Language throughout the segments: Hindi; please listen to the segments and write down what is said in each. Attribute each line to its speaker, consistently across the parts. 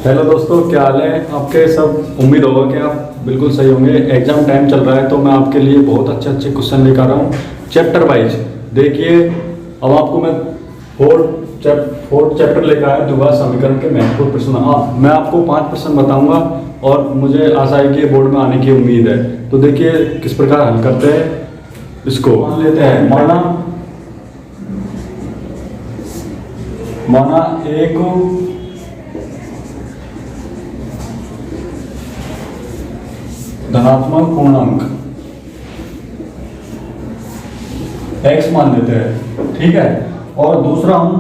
Speaker 1: हेलो दोस्तों, क्या हाल है आपके। सब उम्मीद होगा कि आप बिल्कुल सही होंगे। एग्जाम टाइम चल रहा है तो मैं आपके लिए बहुत अच्छे अच्छे क्वेश्चन लेकर आ रहा हूँ चैप्टर वाइज। देखिए, अब आपको मैं फोर्थ चैप्टर लेकर आया द्विघात समीकरण के महत्वपूर्ण प्रश्न। मैं आपको 5 प्रश्न बताऊंगा और मुझे आशा है कि बोर्ड में आने की उम्मीद है। तो देखिए किस प्रकार हल करते हैं इसको। मान लेते हैं, माना एक धनात्मक पूर्णांक x मान लेते हैं, ठीक है। और दूसरा हम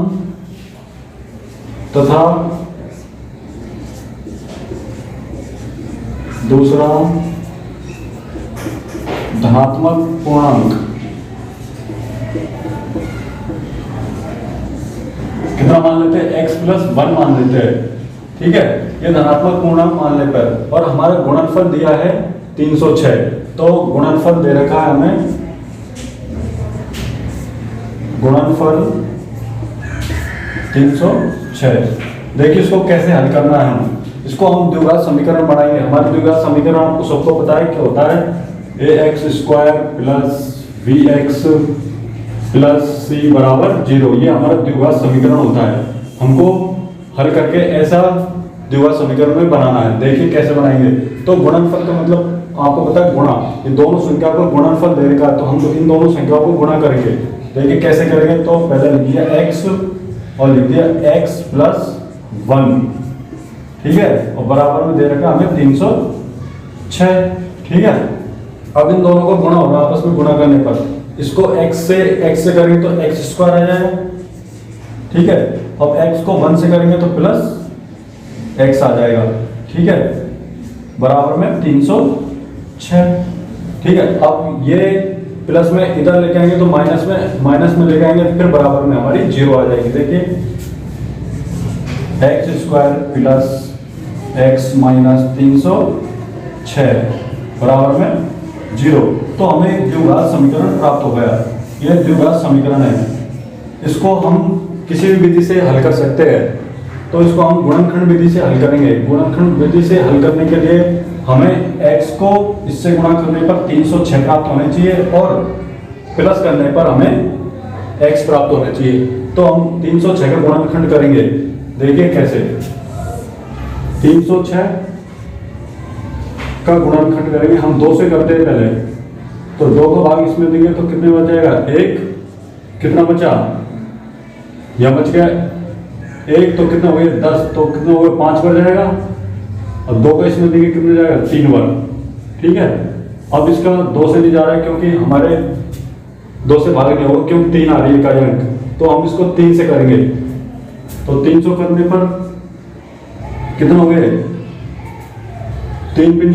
Speaker 1: तथा दूसरा धनात्मक पूर्णांक कितना मान लेते हैं, x + 1 मान लेते हैं, ठीक है। ये धनात्मक पूर्णांक मानने पर और हमारा गुणनफल दिया है 306। तो गुणनफल दे रखा है हमें, गुणनफल 306। देखिए इसको कैसे हल करना है। इसको हम द्विघात समीकरण बनाएंगे। हमारे द्विघात समीकरण आपको सबको पता है क्या होता है, ax² + bx + c = 0। ये हमारा द्विघात समीकरण होता है। हमको हल करके ऐसा द्विघात समीकरण में बनाना है। देखिए कैसे बनाएंगे। तो गुणनफल का मतलब आपको पता है गुणा, ये दोनों संख्या को गुणनफल दे रखा है तो हम इन दोनों संख्याओं को गुणा करेंगे। देखिए कैसे करेंगे। तो पहले लिख दिया x और लिख दिया x + 1, ठीक है। और बराबर में दे रखा हमें 306, ठीक है। अब इन दोनों को गुणा होगा आपस में, गुणा करने पर इसको x से करेंगे तो x² आ जाएगा, ठीक है। अब x को 1 से करेंगे तो प्लस x आ जाएगा, ठीक है, बराबर में 306, ठीक है। अब ये प्लस में इधर लेके आएंगे तो माइनस में लेके आएंगे फिर बराबर में हमारी 0 आ जाएगी। देखिए x² + x - 306 बराबर में 0। तो हमें एक द्विघात समीकरण प्राप्त हो गया। यह द्विघात समीकरण है। इसको हम किसी भी विधि से हल कर सकते हैं। तो इसको हम गुणनखंड विधि से हल करेंगे। गुणनखंड विधि से हल करने के लिए हमें x को इससे गुणा करने पर 306 प्राप्त होने चाहिए और प्लस करने पर हमें x प्राप्त होने चाहिए। तो हम 306 का गुणनखंड करेंगे। देखिए कैसे 306 का गुणनखंड करेंगे। हम 2 से करते हैं पहले, तो 2 को भाग इसमें देंगे तो कितने बच जाएगा, 1। कितना बचा, यह बच गया 1, तो कितना हो गया 10, तो कितना हो गया 5 बच जाएगा। और 2 को इसमें देंगे कितने जाएगा, 3 बार, ठीक है। अब इसका 2 से नहीं जा रहा है क्योंकि हमारे 2 से भाग नहीं होगा, क्योंकि 3 आ रही है इकाई अंक। तो हम इसको 3 से करेंगे तो 300 करने पर कितना हो गए, 3 × 5 =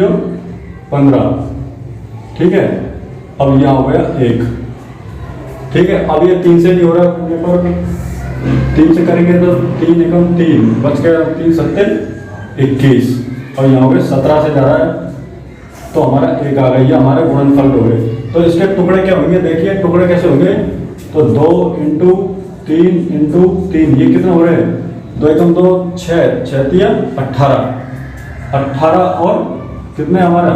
Speaker 1: 15, ठीक है। अब यह हो गया 1, ठीक है। अब ये 3 से नहीं हो रहा करने पर 3 से करेंगे तो 3 × 3 बच गया, 3 × 7 = 21। और यहाँ हो गए 17 से जा रहा है तो हमारा 1 आ गया। ये हमारे गुणनफल हो गए। तो इसके टुकड़े क्या होंगे, देखिए टुकड़े कैसे होंगे। तो 2 × 3 × 3 ये कितना हो रहे हैं, 2 × 2 = 6, 6 × 3 = 18 और कितने हमारा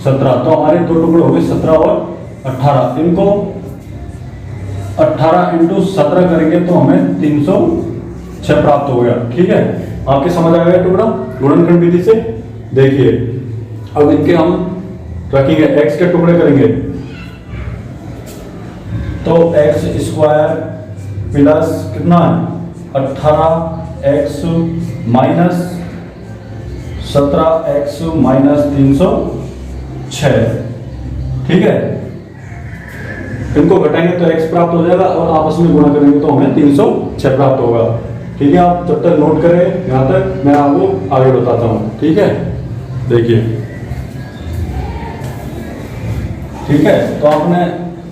Speaker 1: 17। तो हमारे 2 टुकड़े हो गए 17 और 18। इनको 18 × 17 करेंगे तो हमें 306 प्राप्त हो गया, ठीक है। आपके समझ आ गया टुकड़ा गुणनखंड विधि से। देखिए अब इनके हम रखेंगे, x के टुकड़े करेंगे तो x² प्लस कितना 18x - 17x - 306, ठीक है। इनको घटाएंगे तो x प्राप्त हो जाएगा और आपस में गुणा करेंगे तो हमें 306 प्राप्त होगा, ठीक है। आप जब तक नोट करें यहाँ तक, मैं आपको आगे बताता हूँ, ठीक है। देखिए ठीक है, तो आपने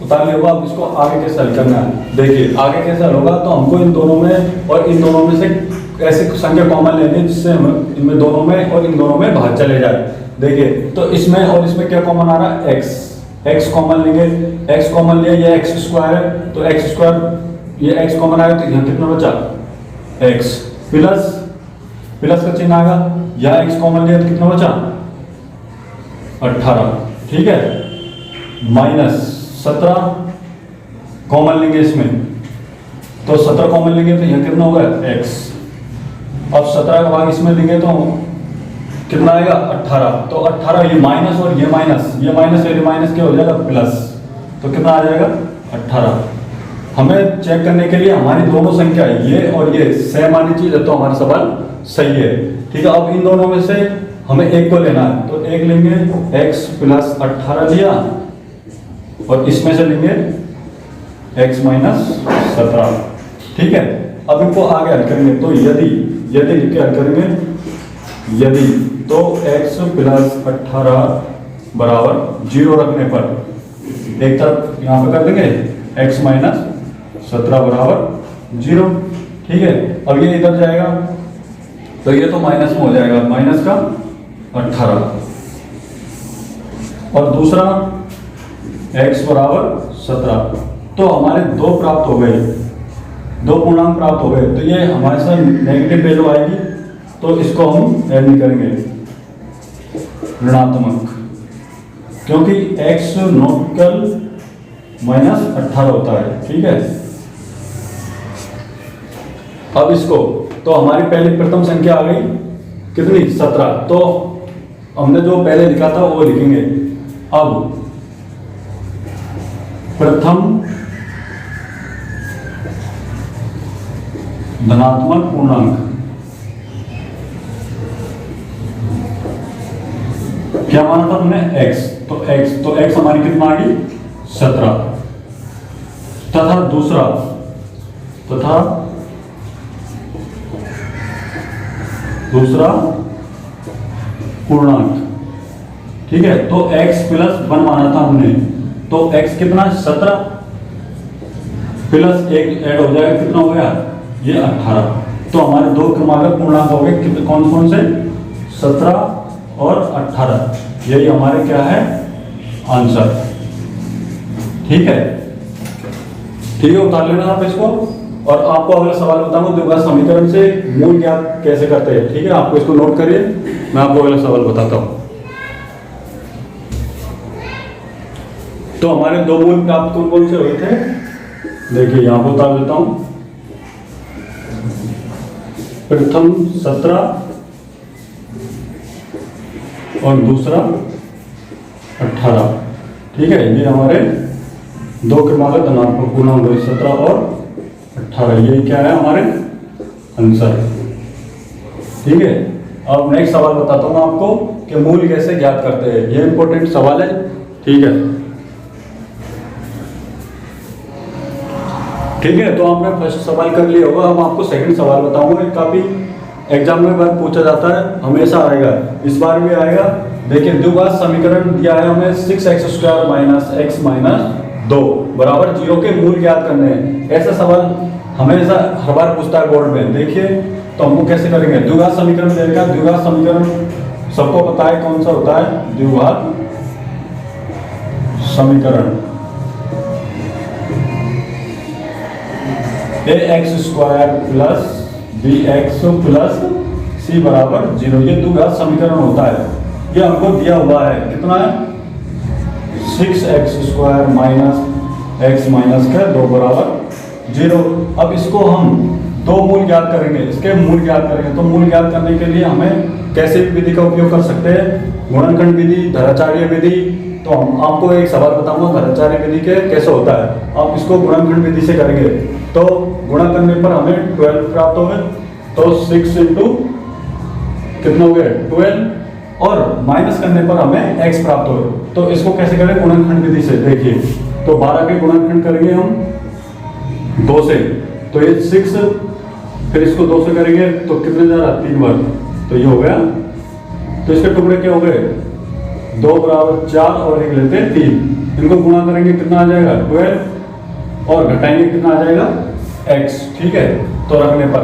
Speaker 1: उतार लिया होगा। अब इसको आगे कैसे हल करना है, देखिए आगे कैसे हल होगा। तो हमको इन दोनों में और इन दोनों में से ऐसी संख्या कॉमन लेनी है जिससे हम इनमें दोनों में और इन दोनों में भाग चले जाए। देखिए तो इसमें और इसमें क्या कॉमन आ रहा है, x कॉमन लेंगे, x कॉमन लिया, ये x² है तो x² ये x कॉमन आया तो यहाँ कितना बचा x प्लस प्लस का चिन्ह आएगा, यहाँ x कॉमन लिया तो कितना बचा 18, ठीक है, माइनस 17 कॉमन लेंगे इसमें, तो 17 कॉमन लेंगे तो यहाँ कितना होगा x। अब 17 का भाग इसमें लेंगे तो कितना आएगा 18, तो 18 ये माइनस और ये माइनस, ये माइनस और ये माइनस क्या हो जाएगा प्लस, तो कितना आ जाएगा 18। हमें चेक करने के लिए हमारी दोनों संख्या ये और ये सेम आनी चाहिए तो हमारा सवाल सही है, ठीक है। अब इन दोनों में से हमें एक को लेना है, तो एक लेंगे x प्लस 18 लिया और इसमें से लेंगे x माइनस 17, ठीक है। अब इनको आगे हल करेंगे, तो यदि लिख के हल करेंगे, यदि तो x प्लस 18 बराबर 0 रखने पर एक तरफ यहाँ पे कर देंगे x माइनस 17 बराबर 0, ठीक है। अब ये इधर जाएगा तो ये तो माइनस में हो जाएगा, माइनस का 18, और दूसरा x बराबर 17, तो हमारे दो प्राप्त हो गए, दो पूर्णांक प्राप्त हो गए। तो ये हमारे साथ नेगेटिव वैल्यू आएगी, तो इसको हम ऐड नहीं करेंगे ऋणात्मक, क्योंकि x नॉटिकल माइनस 18 होता है, ठीक है। अब इसको, तो हमारी पहली प्रथम संख्या आ गई कितनी 17, तो हमने जो पहले लिखा था वो लिखेंगे। अब प्रथम धनात्मक पूर्णांक क्या माना था हमने x, तो x हमारी कितना आ गई 17, तथा दूसरा पूर्णांक, ठीक है। तो x प्लस 1 माना था हमने, तो x कितना 17 प्लस 1 ऐड हो जाएगा, कितना हो गया ये 18। तो हमारे दो क्रमागत पूर्णांक हो गए, कौन कौन से 17 और 18, यही हमारे क्या है आंसर, ठीक है। ठीक है, उतार लेना आप इसको, और आपको अगला सवाल बताऊंगा द्विघात समीकरण से मूल ज्ञात कैसे करते हैं, ठीक है। आपको इसको नोट करिए, मैं आपको अगला सवाल बताता हूं। तो हमारे दो मूल प्राप्त कौन कौन से हुए थे, देखिए यहां पर उतार देता हूं। प्रथम 17 और दूसरा 18, ठीक है। ये हमारे दो क्रमागत धनात्मक पूर्णांक 17 और 18, ये क्या है हमारे आंसर, ठीक है। अब नेक्स्ट सवाल बताता हूं आपको कि मूल कैसे ज्ञात करते हैं, ये इंपॉर्टेंट सवाल है, ठीक है। ठीक है, तो आपने फर्स्ट सवाल कर लिया होगा। अब आपको सेकंड सवाल बताऊंगा, काफी एग्जाम में बार पूछा जाता है, हमेशा आएगा, इस बार भी आएगा। देखिए द्विघात समीकरण दिया है हमें 6x² माइनस x माइनस 2 बराबर 0 के मूल ज्ञात करने हैं। ऐसा सवाल हमेशा हर बार पूछता है बोर्ड में। देखिए तो हमको कैसे करेंगे, द्विघात समीकरण देगा। द्विघात समीकरण सबको पता है कौन सा होता है, द्विघात समीकरण ax² plus bx plus c बराबर 0, ये द्विघात समीकरण होता है। ये हमको दिया हुआ है, कितना है 6x² माइनस x माइनस का 2 बराबर 0। अब इसको हम दो मूल ज्ञात करेंगे, इसके मूल ज्ञात करेंगे। तो मूल ज्ञात करने के लिए हमें कैसे विधि का उपयोग कर सकते हैं, गुणनखंड विधि, धराचार्य विधि। तो हम आपको एक सवाल बताऊंगा धराचार्य विधि के कैसे होता है। आप इसको गुणनखंड विधि से करेंगे, तो गुणा करने पर हमें 12 प्राप्त होगा। तो 6 इंटू कितना हो गया 12, और माइनस करने पर हमें x प्राप्त होगा। तो इसको कैसे करें, गुणनखंड विधि से। देखिए तो 12 के गुणनखंड करेंगे हम 2 से, तो ये 6, फिर इसको 2 से करेंगे तो कितने जा रहा 3 बार, तो ये हो गया। तो इसके टुकड़े क्या हो गए 2 बराबर 4 और एक लेते हैं 3, इनको गुणा करेंगे कितना आ जाएगा 12, और घटाएंगे कितना आ जाएगा x, ठीक है। तो रखने पर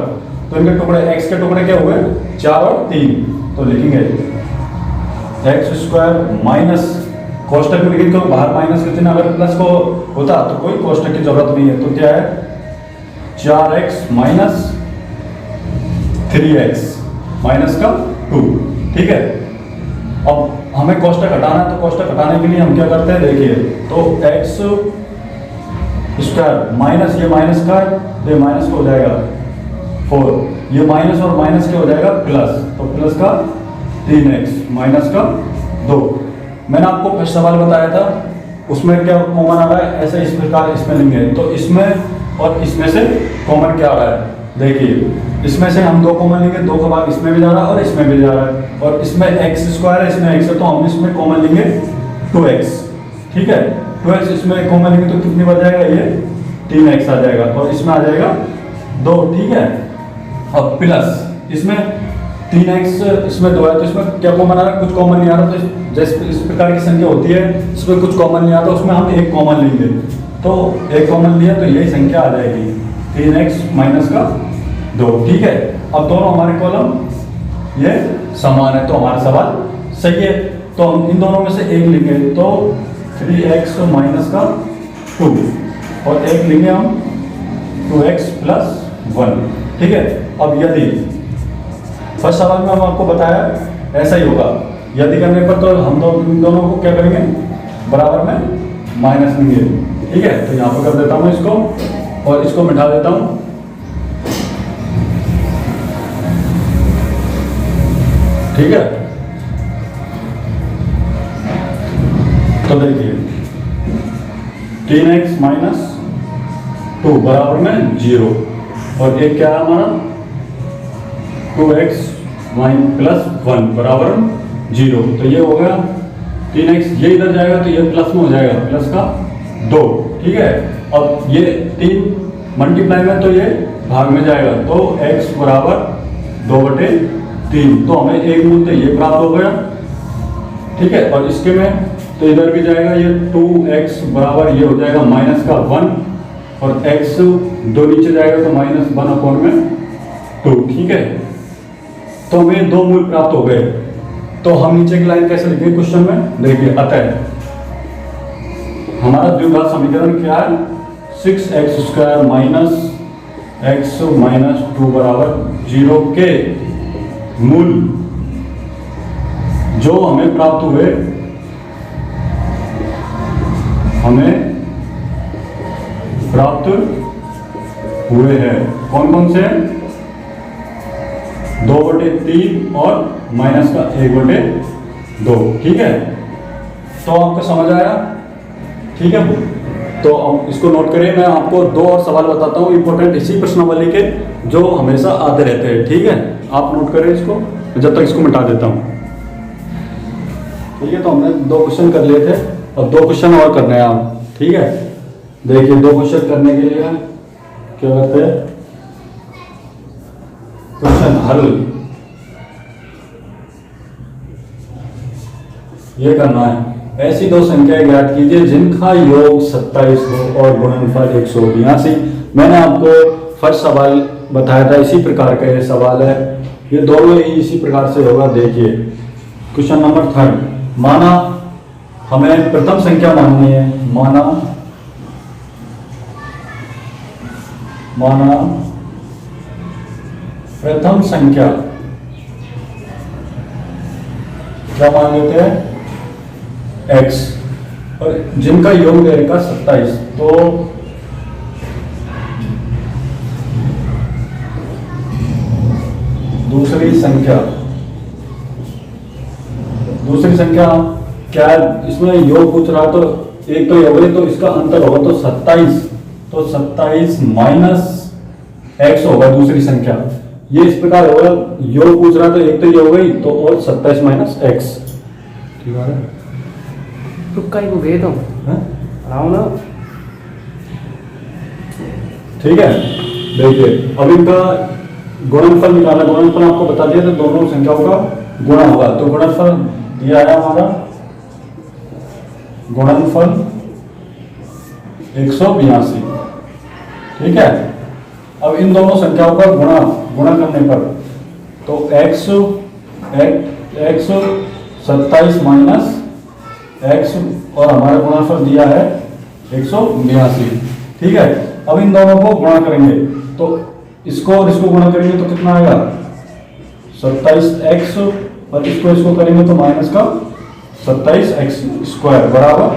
Speaker 1: तो इनके टुकड़े x के टुकड़े क्या हुए 4 और 3, तो लिखेंगे x² माइनस कोष्टक में लिखेंगे, तो बाहर माइनस के चिन्ह, अगर प्लस को होता तो कोई कोष्टक की जरूरत नहीं है। तो क्या है 4x माइनस 3x, माइनस का 2, ठीक है। अब हमें कोष्टक हटाना है, तो कोष्टक हटाने के लिए हम क्या करते हैं, देखिए, तो एक्स स्क्वायर माइनस ये माइनस का, तो ये माइनस का हो जाएगा 4, ये माइनस और माइनस क्या हो जाएगा प्लस, तो प्लस का 3x माइनस का 2। मैंने आपको फर्स्ट सवाल बताया था, उसमें क्या कॉमन आ रहा है, ऐसे इस प्रकार इसमें लेंगे, तो इसमें और इसमें से कॉमन क्या आ रहा है, देखिए, इसमें से हम 2 कॉमन लेंगे, 2 का भाग इसमें भी जा रहा है और इसमें भी जा रहा है, और इसमें एक्स स्क्वायर है, इसमें x है, तो हम इसमें कॉमन लेंगे 2x, ठीक है। 2x इसमें कॉमन लेंगे तो कितनी बच जाएगा, ये 3x आ जाएगा, और इसमें आ जाएगा 2, ठीक है। अब प्लस इसमें 3x, इसमें 2 है, तो इसमें क्या कॉमन आ रहा है, कुछ कॉमन नहीं आ रहा, तो जैसे इस प्रकार की संख्या होती है इसमें कुछ कॉमन नहीं आता, उसमें हम एक कॉमन लेंगे, तो एक कॉमन लिया तो यही संख्या आ जाएगी 3x माइनस का 2, ठीक है। अब दोनों हमारे कॉलम ये समान है, तो हमारा सवाल सही है। तो हम इन दोनों में से एक लेंगे, तो 3x माइनस का 2, और एक लेंगे हम 2x प्लस 1, ठीक है। अब यदि फर्स्ट सवाल में हम आपको बताया ऐसा ही होगा, यदि करने पर तो हम दोनों को क्या करेंगे, बराबर में माइनस लेंगे, ठीक है। तो यहाँ पर कर देता हूँ इसको, और इसको मिटा देता हूँ, ठीक है। तो देखिए 3x माइनस 2 बराबर में 0, और एक क्या है हमारा 2x प्लस 1 बराबर 0, तो ये हो गया 3x, ये इधर जाएगा तो ये प्लस में हो जाएगा, प्लस का 2, ठीक है। अब ये 3 मल्टीप्लाई में तो ये भाग में जाएगा, तो x बराबर 2/3, तो हमें एक मूल तो ये प्राप्त हो गया, ठीक है। और इसके में तो इधर भी जाएगा, ये 2x बराबर ये हो जाएगा माइनस का 1, और x 2 नीचे जाएगा तो माइनस 1/2, ठीक है। तो हमें 2 मूल प्राप्त हो गए। तो हम नीचे की लाइन कैसे लिखेंगे क्वेश्चन में, देखिए, अतः हमारा द्विघात समीकरण क्या है, 6x square minus x minus 2 बराबर 0 के मूल जो हमें प्राप्त हुए, हैं, कौन कौन से, 2/3 और माइनस का 1/2, ठीक है। तो आपको समझ आया, ठीक है। तो अब इसको नोट करिए, मैं आपको 2 और सवाल बताता हूँ इंपॉर्टेंट इसी प्रश्नावली के, जो हमेशा आते रहते हैं, ठीक है। आप नोट करें इसको, जब तक इसको मिटा देता हूँ, ठीक है। तो हमने 2 क्वेश्चन कर लिए थे, और 2 क्वेश्चन और करने हैं आप, ठीक है। देखिए 2 क्वेश्चन करने के लिए क्या करते हैं, क्वेश्चन हल ये करना है। ऐसी 2 संख्याएं ज्ञात कीजिए जिनका योग 27 हो और गुणनफल 182। मैंने आपको फर्स्ट सवाल बताया था, इसी प्रकार का ये सवाल है, ये दोनों ही इसी प्रकार से होगा। देखिए क्वेश्चन नंबर 3, माना हमें प्रथम संख्या माननी है, माना प्रथम संख्या क्या मान लेते हैं, x, और जिनका योग दे रखा 27, तो दूसरी संख्या क्या है, इसमें योग पूछ रहा है, तो एक तो योग है, तो इसका अंतर होगा, तो 27 माइनस x होगा दूसरी संख्या, ये इस प्रकार होगा। योग पूछ रहा तो एक तो ये हो गई, तो और 27 माइनस x, ठीक है।
Speaker 2: तुक्का ही को गए तुम आओ ना,
Speaker 1: ठीक है। देखिए अब इनका गुणनफल निकालना, गुणनफल आपको बता दिया, तो दोनों संख्याओं का गुणा होगा, तो गुणनफल दिया है हमारा, गुणनफल 182, ठीक है। अब इन दोनों संख्याओं का गुणा करने पर, तो x 27 माइनस x, और हमारा गुणनफल दिया है 182, ठीक है। अब इन दोनों को गुणा करेंगे, तो इसको और इसको गुणा करेंगे तो कितना आएगा, 27x और इसको करेंगे तो माइनस का 27x स्क्वायर बराबर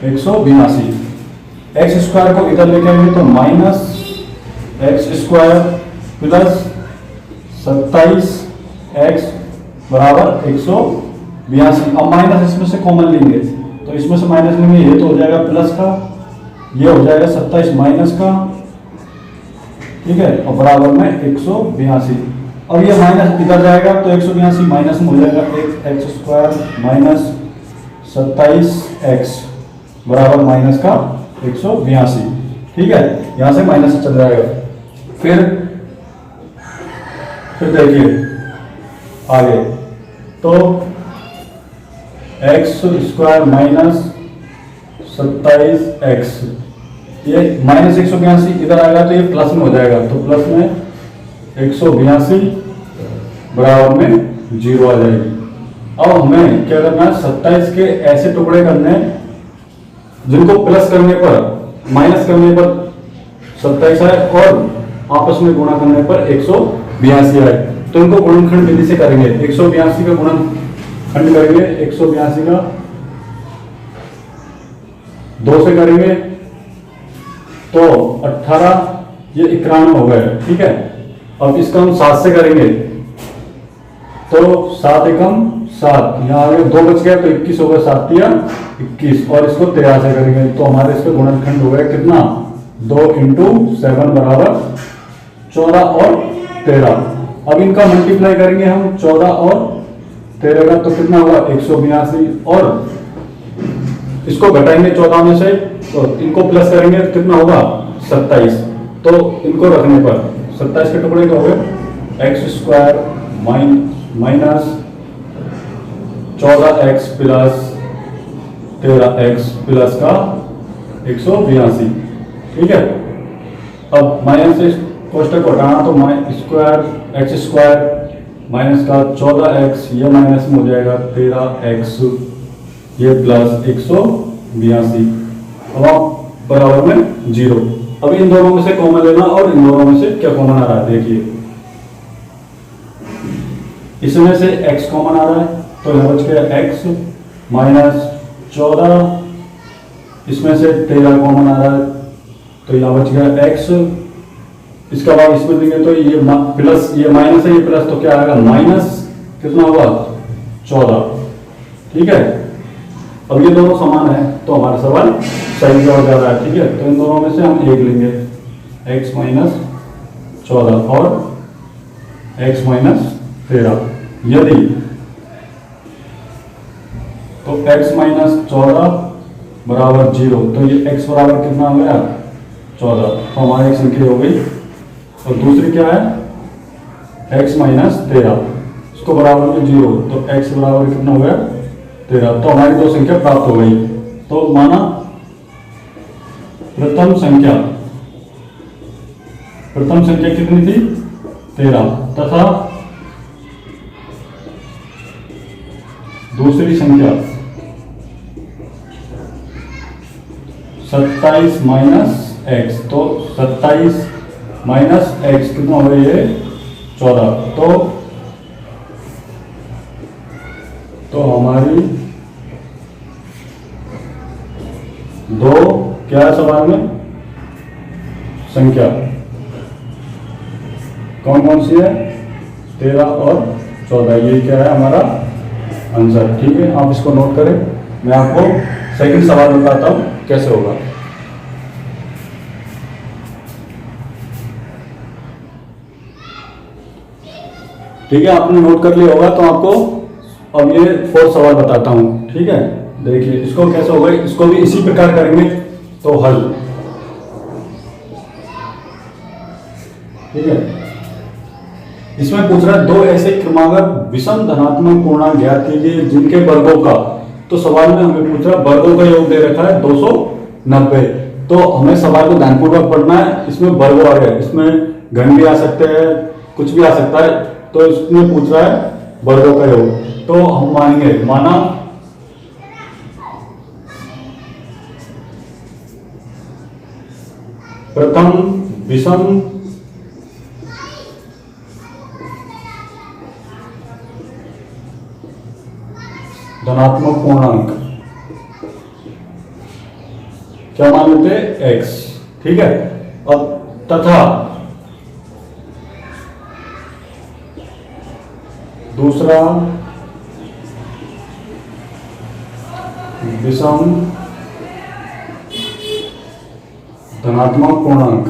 Speaker 1: 182। एक्स स्क्वायर को इधर लेके आएंगे तो minus x square plus 27x बराबर 182। अब माइनस इसमें से कॉमन लेंगे तो इसमें से माइनस लेंगे, ये तो हो जाएगा प्लस का, ये हो जाएगा 27 माइनस का, ठीक है, और बराबर में 182। अब ये माइनस इधर जाएगा तो 182 माइनस में हो जाएगा एक एक्स स्क्वायर माइनस 27x बराबर माइनस का 182, ठीक है, यहां से माइनस चल जाएगा। फिर देखिए आगे तो एक्स स्क्वायर माइनस 27x, ये माइनस 182 इधर आएगा तो ये प्लस में हो जाएगा, तो प्लस में 182 बराबर में 0 आ जाएगी। अब हमें क्या करना है, 27 के ऐसे टुकड़े करने हैं जिनको प्लस करने पर माइनस करने पर 27 आए और आपस में गुणा करने पर 182 आए, तो इनको गुणनखंड विधि से करेंगे। 182 का गुणनखंड करेंगे, 182 का 2 से करेंगे तो 18, ये 91 हो गए, ठीक है। अब इसका हम 7 से करेंगे तो 7 एकम 7, यहाँ आगे 2 बच गया तो 21 हो गया, 7 या 21, और इसको 13 से करेंगे तो हमारे इसका गुणनखंड हो गया कितना, 2 × 7 बराबर 14 और 13। अब इनका मल्टीप्लाई करेंगे हम 14 और 13 का तो कितना होगा 182, और इसको घटाएंगे 14 में से तो इनको प्लस करेंगे कितना होगा 27, तो इनको रखने पर 27 के टुकड़े क्या हो गए, x square minus 14x plus 13x plus का 182, ठीक है। अब माइनस से कोष्टक को हटाना तो स्क्वायर एक्स स्क्वायर माइनस का 14x, ये माइनस में हो जाएगा 13x, ये प्लस 182, अब आप बराबर में 0। अब इन दोनों में से कॉमन लेना और इन दोनों में से क्या कॉमन आ रहा है, देखिए इसमें से x कॉमन आ रहा है तो यहां बच गया x माइनस 14, इसमें से 13 कॉमन आ रहा है तो यहां बच गया x, इसका बाद इसमें देंगे तो ये प्लस, ये माइनस है, ये प्लस, तो क्या आएगा माइनस कितना होगा 14, ठीक है। अब ये दोनों समान है तो हमारा सवाल सही जवाब जा रहा है, ठीक है। तो इन दोनों में से हम एक लेंगे x माइनस 14 और x माइनस 13, यदि तो x माइनस 14 बराबर 0, तो ये x बराबर कितना हो गया 14, तो हमारी एक संख्या हो गई। और दूसरी क्या है x माइनस 13, इसको बराबर में 0, तो x बराबर कितना हो गया 13, तो हमारी दो संख्या प्राप्त हो गई। तो माना प्रथम संख्या कितनी थी 13 तथा दूसरी संख्या 27 माइनस x, तो 27 माइनस x कितना हो गया ये 14, तो हमारी दो क्या है सवाल में संख्या कौन कौन सी है 13 और 14, ये क्या है हमारा आंसर, ठीक है। आप इसको नोट करें, मैं आपको सेकंड सवाल बताता हूं कैसे होगा। ठीक है, आपने नोट कर लिया होगा, तो आपको अब ये 4 सवाल बताता हूं, ठीक है। देखिए इसको कैसे होगा, इसको भी इसी प्रकार करेंगे तो हल, ठीक है। इसमें पूछ रहा है दो ऐसे क्रमागत विषम धनात्मक पूर्णांक ज्ञात कीजिए जिनके वर्गों का, तो सवाल में हमें पूछ रहा है वर्गों का योग दे रखा है 290, तो हमें सवाल को ध्यानपूर्वक पढ़ना है। इसमें वर्ग आ गया, इसमें घन भी आ सकते हैं, कुछ भी आ सकता है, तो इसमें पूछ रहा है वर्गों का योग, तो हम मानेंगे, माना प्रथम विषम धनात्मक पूर्णांक क्या मान लेते हैं x, ठीक है। अब तथा दूसरा विषम धनात्मक पूर्णांक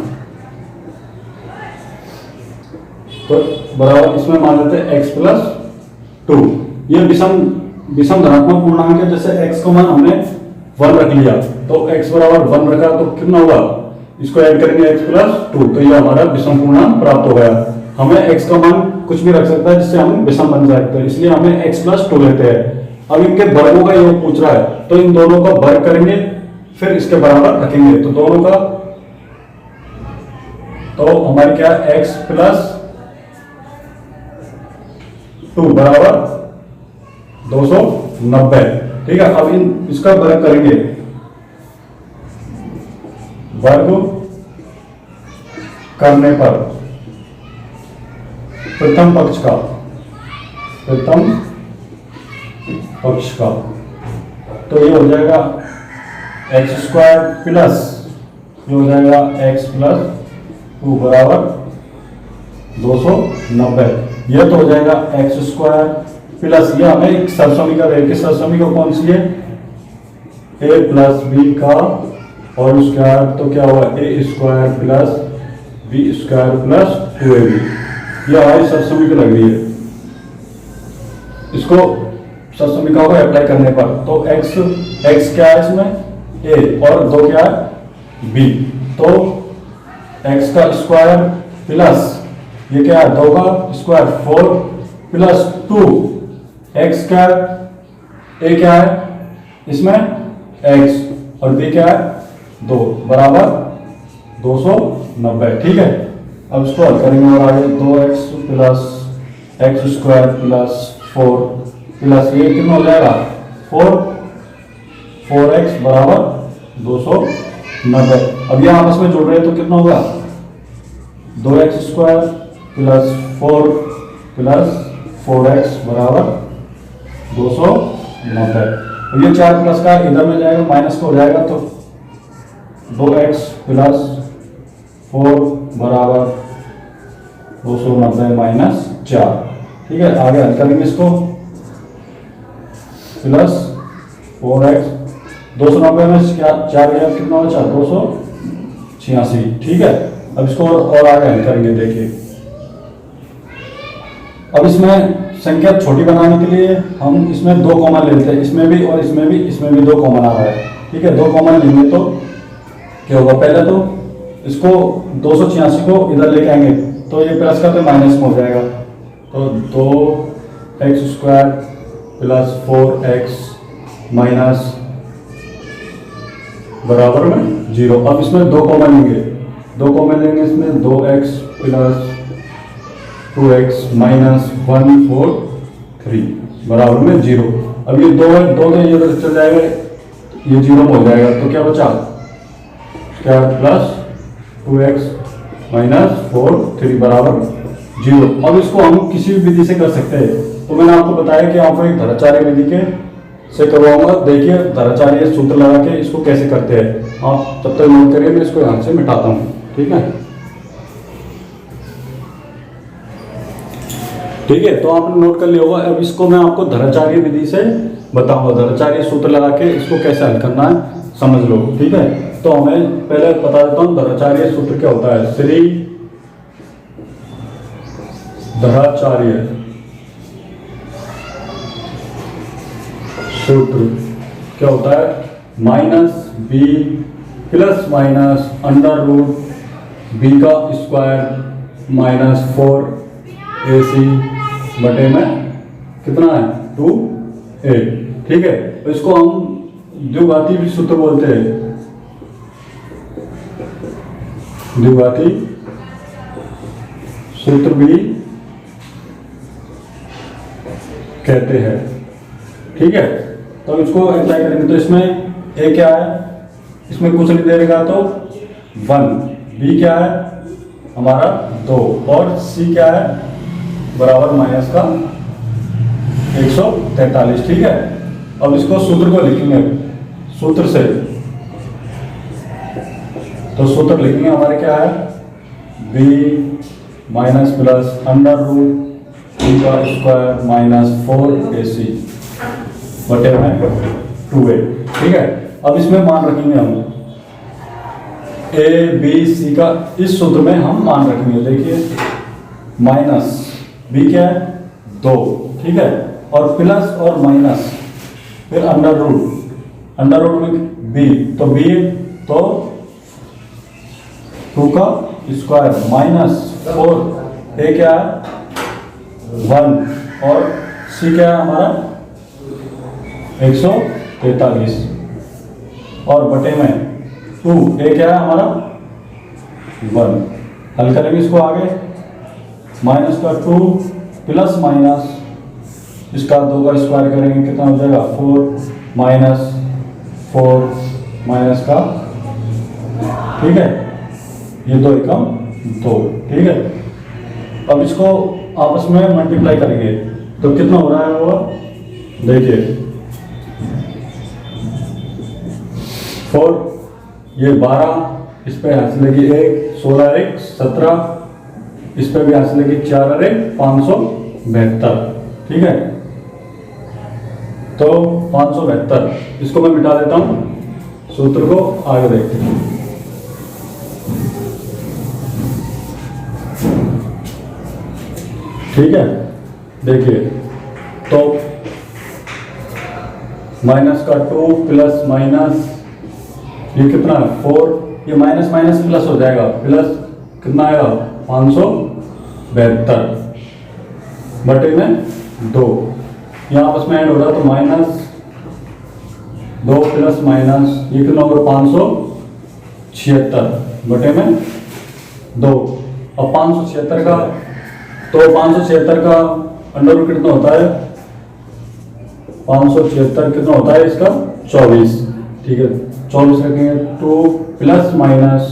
Speaker 1: तो बराबर इसमें मान लेते हैं x प्लस 2। ये विषम धनात्मक पूर्णांक है। जैसे x को मान हमने 1 रख लिया तो x बराबर 1 रखा तो कितना होगा, इसको ऐड करेंगे x प्लस 2 तो ये हमारा विषम पूर्णांक प्राप्त हो गया। हमें x का मान कुछ भी रख सकता है जिससे हम विषम बन सकते हैं, इसलिए हमें x प्लस 2 लेते हैं। अब इनके वर्गों का योग पूछ रहा है तो इन दोनों का वर्ग करेंगे फिर इसके बराबर रखेंगे तो दोनों का तो हमारे क्या x प्लस 2 बराबर 290, ठीक है। अब इसका वर्ग करेंगे, वर्ग करने पर प्रथम पक्ष का तो ये हो जाएगा एक्स स्क्वायर प्लस ये हो जाएगा x प्लस 2 बराबर 290। यह तो हो जाएगा एक्स स्क्वायर प्लस ये हमें एक सरसमीका देगी, सरसमीका कौन सी है, a प्लस बी का और स्क्वायर तो क्या हुआ a square plus B square plus 2ab। ये हमारी सरसमीका लग रही है। इसको सरसमीका को अप्लाई करने पर तो x क्या है इसमें a और 2 क्या है b, तो x का स्क्वायर प्लस ये क्या है 2 का स्क्वायर 4 प्लस 2 x क्या है a क्या है इसमें x और b क्या है 2 बराबर 290, ठीक है। अब इसको हल करेंगे और आगे 2x plus x square plus 4 plus ये कितना हो जाएगा 4x बराबर 290। अब ये आपस में जोड़ रहे हैं तो कितना होगा 2x square plus 4 plus 4x बराबर 290। और ये 4 प्लस का इधर में जाएगा माइनस का हो जाएगा तो 2x प्लस 4 बराबर 290 माइनस 4, ठीक है। आगे हल करेंगे इसको प्लस 4x 290 में क्या 4 गया कितना बचा 286, ठीक है। अब इसको और आगे हल करेंगे, देखिए अब इसमें संख्या छोटी बनाने के लिए हम इसमें 2 कॉमन लेते हैं, इसमें भी और इसमें भी 2 कॉमन आ रहा है, ठीक है। 2 कॉमन लेंगे तो क्या होगा, पहले तो इसको 286 को इधर लेके आएंगे तो ये प्लस का तो माइनस में हो जाएगा तो 2x square plus 4x minus बराबर में 0। अब इसमें 2 कॉमन लेंगे इसमें 2x प्लस 2x माइनस 143 बराबर में 0। अब ये 2 है 2 तो ये चल जाएगा ये 0 हो जाएगा तो क्या बचा क्या प्लस 2x माइनस 43 बराबर 0। अब इसको हम किसी भी विधि से कर सकते हैं, तो मैंने आपको बताया कि आपको एक धराचार्य विधि के से करवाऊंगा। देखिए धराचार्य सूत्र लगा के इसको कैसे करते हैं, आप तब तक नोट करिए, मैं इसको यहाँ से मिटाता हूँ, ठीक है। ठीक है, तो आपने नोट कर लिया होगा। अब इसको मैं आपको धराचार्य विधि से बताऊंगा, धराचार्य सूत्र लगा के इसको कैसे हल करना है समझ लो, ठीक है। तो हमें पहले बता देता हूँ धराचार्य सूत्र क्या होता है। श्री धराचार्य सूत्र क्या होता है, minus B plus minus under root B का स्क्वायर माइनस 4ac बटे में कितना है 2a, ठीक है। तो इसको हम द्विघाती भी सूत्र बोलते हैं, द्विघाती सूत्र भी कहते हैं, ठीक है। तो इसको अप्लाई करेंगे तो इसमें a क्या है, इसमें कुछ नहीं देगा तो 1, b क्या है हमारा 2 और c क्या है बराबर माइनस का 143, ठीक है। अब इसको सूत्र को लिखेंगे, सूत्र से तो सूत्र लिखेंगे हमारे क्या है, b minus plus under root b का स्क्वायर माइनस 4ac बटे में 2a। ठीक है, अब इसमें मान रखेंगे हम a b c का, इस सूत्र में हम मान रखेंगे। देखिए माइनस b क्या है 2, ठीक है, और प्लस और माइनस फिर अंडर रूट में b, तो b तो 2 का स्क्वायर माइनस 4, a क्या है 1 और c क्या है हमारा 143 और बटे में 2, a क्या है हमारा 1। हल करेंगे इसको आगे, माइनस का 2 प्लस माइनस इसका 2 का स्क्वायर करेंगे कितना हो जाएगा 4 माइनस का, ठीक है, ये 2 एकम 2, ठीक है। अब इसको आपस में मल्टीप्लाई करेंगे तो कितना हो रहा है वो, देखिए 4 ये 12, इस पे हासिलेगी 1, 16 1 17, इस पे भी हासिलेगी 4 और 1 572, ठीक है। तो 572 इसको मैं मिटा देता हूं, सूत्र को आगे देखते हैं। ठीक है, देखिए तो माइनस का 2 प्लस माइनस ये कितना है 4, ये माइनस माइनस प्लस हो जाएगा, प्लस कितना आएगा 572 बटे में 2, यहाँ आपस में ऐड हो रहा है तो माइनस 2 प्लस माइनस ये कितना होगा 576 बटे में 2। अब 576 का, तो 576 का अंडर रूट कितना होता है, 576 कितना होता है इसका 24, ठीक है। 24 रखेंगे 2 प्लस माइनस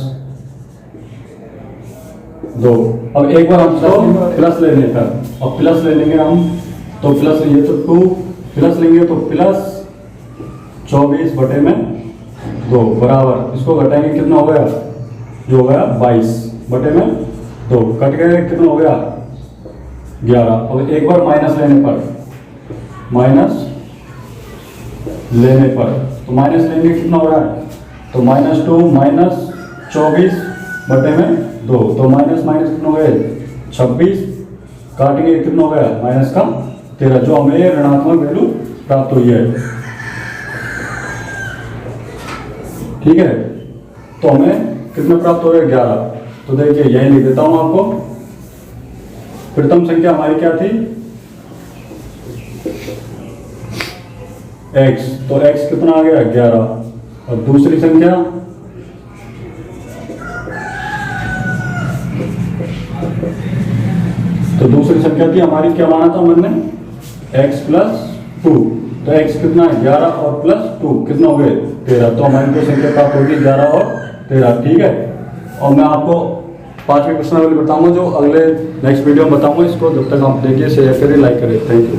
Speaker 1: 2। अब एक बार हम तो प्लस ले लेते हैं, अब प्लस ले लेंगे हम तो प्लस, ये तो 2 प्लस लेंगे तो प्लस 24 बटे में 2 बराबर, इसको घटाएंगे कितना हो गया, जो हो गया 22 बटे में 2, कट गए कितना हो गया 11। और एक बार माइनस लेने पर तो माइनस लेंगे कितना हो रहा है, तो -2 माइनस 24 बटे में 2, तो माइनस माइनस कितना हो गया 26, काटेंगे कितना हो गया माइनस का 13, जो हमें ऋणात्मक वैल्यू प्राप्त हुई है, ठीक है। तो हमें कितना प्राप्त हो गया 11। तो देखिए यही लिख देता हूं आपको, प्रथम संख्या हमारी क्या थी x, तो x कितना आ गया 11, और दूसरी संख्या तो दूसरी संख्या थी हमारी, क्या माना था हमने x प्लस 2, तो x कितना है 11 और प्लस 2 कितना हो गए 13, तो हमारी दो संख्या प्राप्त होगी 11 और 13, ठीक है। और मैं आपको 5वीं प्रश्नावली बताऊंगा, जो अगले नेक्स्ट वीडियो में बताऊंगा। इसको जब तक आप देखिए, शेयर करें, लाइक करें, थैंक यू।